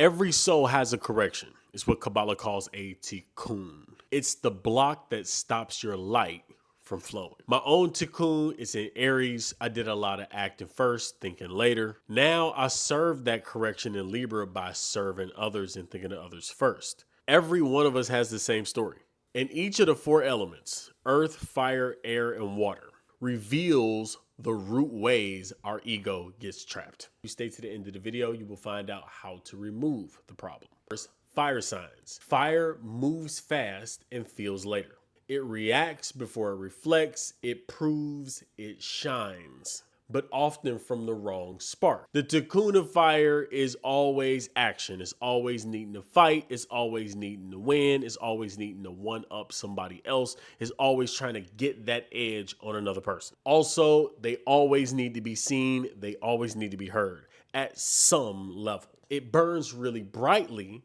Every soul has a correction. It's what Kabbalah calls a Tikkun. It's the block that stops your light from flowing. My own Tikkun is in Aries. I did a lot of acting first, thinking later. Now I serve that correction in Libra by serving others and thinking of others first. Every one of us has the same story. And each of the four elements, earth, fire, air, and water, reveals the root ways our ego gets trapped. If you stay to the end of the video, you will find out how to remove the problem. First, fire signs. Fire moves fast and feels later. It reacts before it reflects, it proves, it shines, but often from the wrong spark. The Tikkun of fire is always action. It's always needing to fight. It's always needing to win. It's always needing to one-up somebody else. It's always trying to get that edge on another person. Also, they always need to be seen. They always need to be heard at some level. It burns really brightly,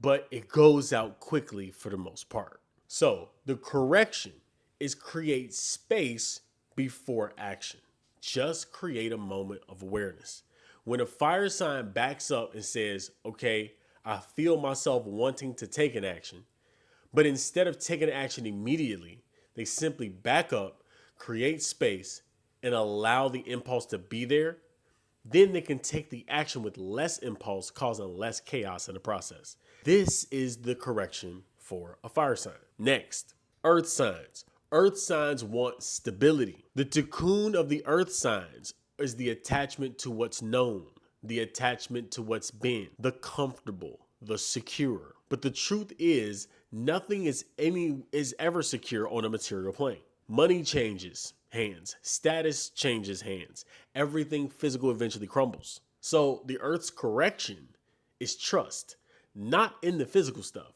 but it goes out quickly for the most part. So the correction is create space before action. Just create a moment of awareness. When a fire sign backs up and says, okay, I feel myself wanting to take an action, but instead of taking action immediately, they simply back up, create space, and allow the impulse to be there, then they can take the action with less impulse, causing less chaos in the process. This is the correction for a fire sign. Next, earth signs. Earth signs want stability. The Tikkun of the earth signs is the attachment to what's known, the attachment to what's been, the comfortable, the secure. But the truth is, nothing is ever secure on a material plane. Money changes hands, status changes hands. Everything physical eventually crumbles. So the earth's correction is trust, not in the physical stuff,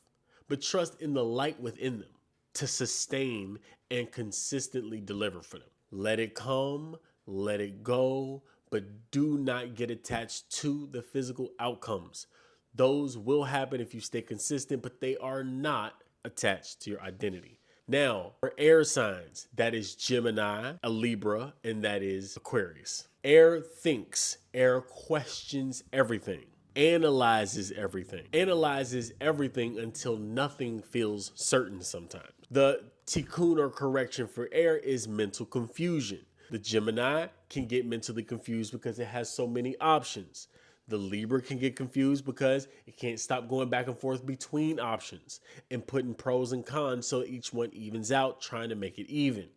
but trust in the light within them to sustain and consistently deliver for them. Let it come, let it go, but do not get attached to the physical outcomes. Those will happen if you stay consistent, but they are not attached to your identity. Now, for air signs, that is Gemini, a Libra, and that is Aquarius. Air thinks, air questions everything. Analyzes everything until nothing feels certain sometimes. The Tikkun or correction for air is mental confusion. The Gemini can get mentally confused because it has so many options. The Libra can get confused because it can't stop going back and forth between options and putting pros and cons so each one evens out, trying to make it even.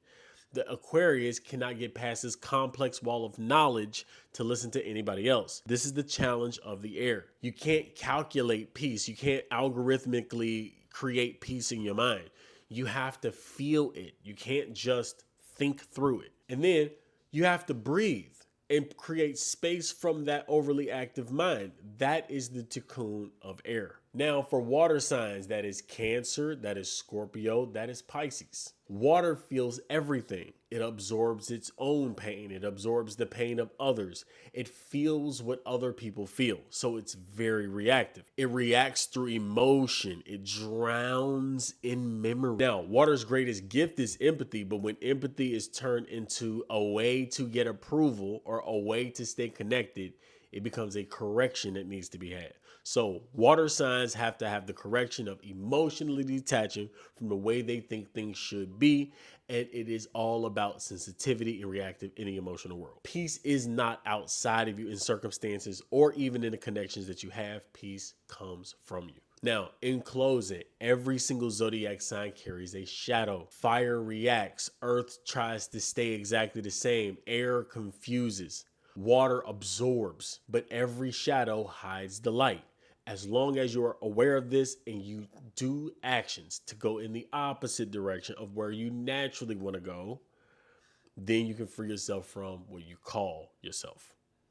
The Aquarius cannot get past this complex wall of knowledge to listen to anybody else. This is the challenge of the air. You can't calculate peace. You can't algorithmically create peace in your mind. You have to feel it. You can't just think through it. And then you have to breathe and create space from that overly active mind. That is the Tikkun of air. Now for water signs, that is Cancer, that is Scorpio, that is Pisces. Water feels everything. It absorbs its own pain. It absorbs the pain of others. It feels what other people feel. So it's very reactive. It reacts through emotion. It drowns in memory. Now, water's greatest gift is empathy, but when empathy is turned into a way to get approval or a way to stay connected, it becomes a correction that needs to be had. So water signs have to have the correction of emotionally detaching from the way they think things should be. And it is all about sensitivity and reactive in the emotional world. Peace is not outside of you in circumstances or even in the connections that you have. Peace comes from you. Now, in closing, every single zodiac sign carries a shadow. Fire reacts. Earth tries to stay exactly the same. Air confuses. Water absorbs, but every shadow hides the light. As long as you are aware of this and you do actions to go in the opposite direction of where you naturally want to go, then you can free yourself from what you call yourself.